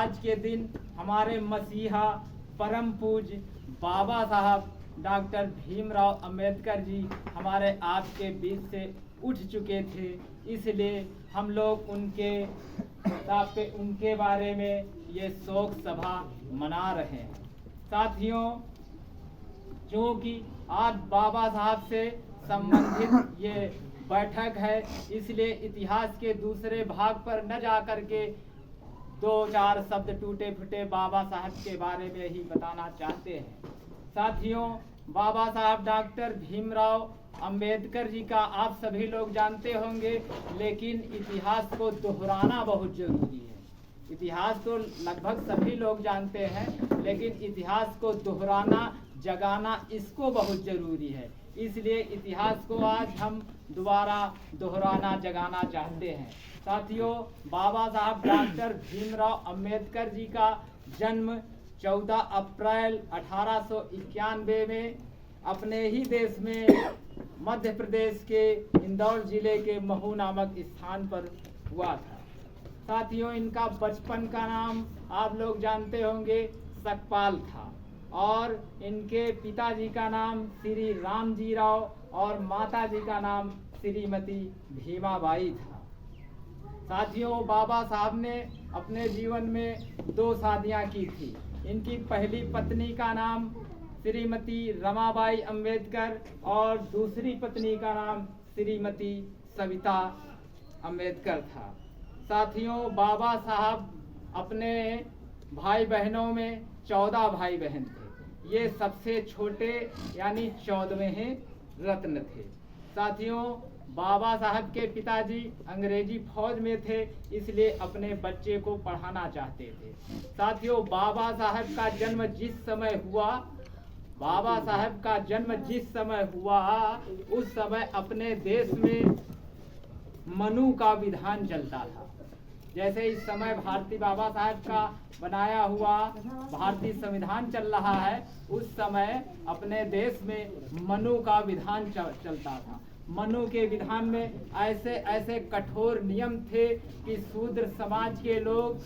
आज के दिन हमारे मसीहा परम पूज्य बाबा साहब डॉक्टर भीमराव अंबेडकर जी हमारे आपके बीच से उठ चुके थे, इसलिए हम लोग उनके बारे में ये शोक सभा मना रहे हैं। साथियों, जो कि आज बाबा साहब से संबंधित ये बैठक है, इसलिए इतिहास के दूसरे भाग पर न जा कर के दो चार शब्द टूटे फूटे बाबा साहब के बारे में ही बताना चाहते हैं। साथियों, बाबा साहब डॉक्टर भीमराव अंबेडकर जी का आप सभी लोग जानते होंगे, लेकिन इतिहास को दोहराना बहुत जरूरी है। इतिहास तो लगभग सभी लोग जानते हैं, लेकिन इतिहास को दोहराना, जगाना, इसको बहुत जरूरी है। इसलिए इतिहास को आज हम दोबारा दोहराना, जगाना चाहते हैं। साथियों, बाबा साहब डॉक्टर भीमराव अंबेडकर जी का जन्म 14 अप्रैल 1891 में अपने ही देश में मध्य प्रदेश के इंदौर जिले के महू नामक स्थान पर हुआ था। साथियों, इनका बचपन का नाम आप लोग जानते होंगे, सकपाल था, और इनके पिताजी का नाम श्री रामजी राव और माताजी का नाम श्रीमती भीमाबाई था। साथियों, बाबा साहब ने अपने जीवन में 2 शादियां की थी। इनकी पहली पत्नी का नाम श्रीमती रमाबाई अंबेडकर और दूसरी पत्नी का नाम श्रीमती सविता अंबेडकर था। साथियों, बाबा साहब अपने भाई बहनों में 14 भाई बहन थे। ये सबसे छोटे यानी 14वें रत्न थे। साथियों, बाबा साहब के पिताजी अंग्रेजी फौज में थे, इसलिए अपने बच्चे को पढ़ाना चाहते थे। साथियों, बाबा साहब का जन्म जिस समय हुआ उस समय अपने देश में मनु का विधान चलता था। जैसे इस समय भारतीय बाबा साहब का बनाया हुआ भारतीय संविधान चल रहा है, उस समय अपने देश में मनु का विधान चलता था। मनु के विधान में ऐसे ऐसे कठोर नियम थे कि शूद्र समाज के लोग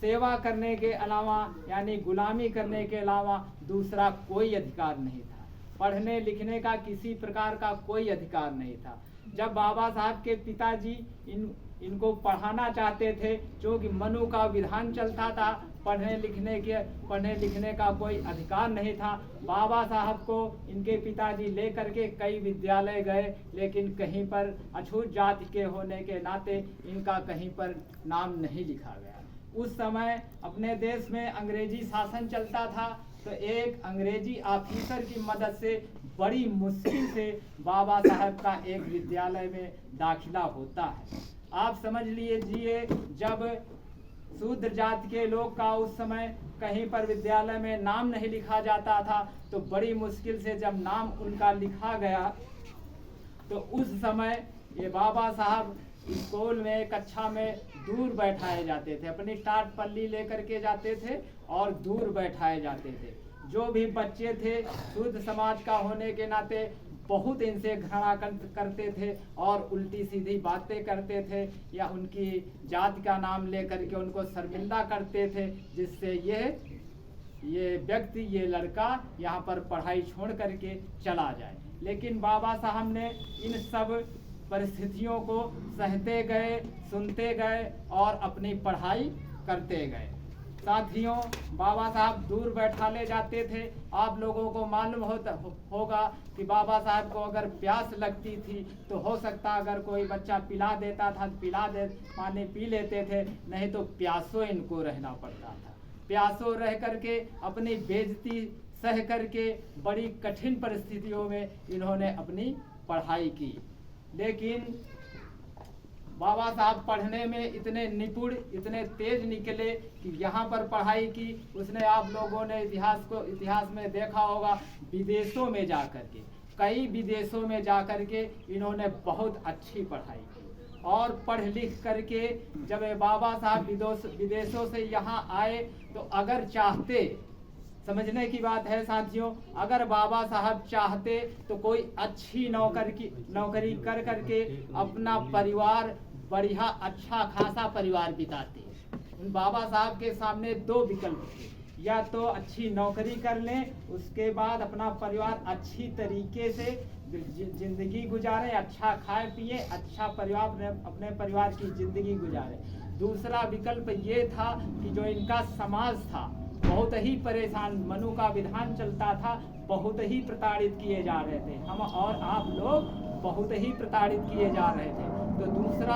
सेवा करने के अलावा यानी गुलामी करने के अलावा दूसरा कोई अधिकार नहीं था। पढ़ने लिखने का किसी प्रकार का कोई अधिकार नहीं था। जब बाबा साहब के पिताजी इनको पढ़ाना चाहते थे, क्योंकि मनु का विधान चलता था, पढ़ने लिखने का कोई अधिकार नहीं था। बाबा साहब को इनके पिताजी लेकर के कई विद्यालय गए, लेकिन कहीं पर अछूत जाति के होने के नाते इनका कहीं पर नाम नहीं लिखा गया। उस समय अपने देश में अंग्रेजी शासन चलता था, तो एक अंग्रेजी ऑफिसर की मदद से बड़ी मुश्किल से बाबा साहब का एक विद्यालय में दाखिला होता है। आप समझ लीजिए, जब शूद्र जाति के लोग का उस समय कहीं पर विद्यालय में नाम नहीं लिखा जाता था, तो बड़ी मुश्किल से जब नाम उनका लिखा गया, तो उस समय ये बाबा साहब स्कूल में कक्षा में दूर बैठाए जाते थे। अपनी टाट पल्ली लेकर के जाते थे और दूर बैठाए जाते थे। जो भी बच्चे थे शुद्ध समाज का होने के नाते बहुत इनसे घृणा करते थे और उल्टी सीधी बातें करते थे, या उनकी जाति का नाम लेकर के उनको शर्मिंदा करते थे, जिससे ये व्यक्ति, ये लड़का यहाँ पर पढ़ाई छोड़ करके चला जाए। लेकिन बाबा साहब ने इन सब परिस्थितियों को सहते गए, सुनते गए और अपनी पढ़ाई करते गए। साथियों, बाबा साहब दूर बैठा ले जाते थे। आप लोगों को मालूम होगा कि बाबा साहब को अगर प्यास लगती थी तो हो सकता अगर कोई बच्चा पिला देता था पानी पी लेते थे, नहीं तो प्यासों इनको रहना पड़ता था। प्यासों रह करके अपनी बेइज्जती सह करके बड़ी कठिन परिस्थितियों में इन्होंने अपनी पढ़ाई की। लेकिन बाबा साहब पढ़ने में इतने निपुण, इतने तेज निकले कि यहाँ पर पढ़ाई की उसने, आप लोगों ने इतिहास में देखा होगा, विदेशों में जाकर के, कई विदेशों में जाकर के इन्होंने बहुत अच्छी पढ़ाई की। और पढ़ लिख करके जब ये बाबा साहब विदेशों से यहाँ आए, तो अगर चाहते, समझने की बात है साथियों, अगर बाबा साहब चाहते तो कोई अच्छी नौकरी कर करके अपना परिवार बढ़िया अच्छा खासा परिवार बिताते। उन बाबा साहब के सामने दो विकल्प थे, या तो अच्छी नौकरी कर लें, उसके बाद अपना परिवार अच्छी तरीके से जिंदगी गुजारें, अच्छा खाए पिए, अच्छा परिवार अपने परिवार की जिंदगी गुजारें। दूसरा विकल्प ये था कि जो इनका समाज था बहुत ही परेशान, मनु का विधान चलता था, बहुत ही प्रताड़ित किए जा रहे थे, हम और आप लोग बहुत ही प्रताड़ित किए जा रहे थे। तो दूसरा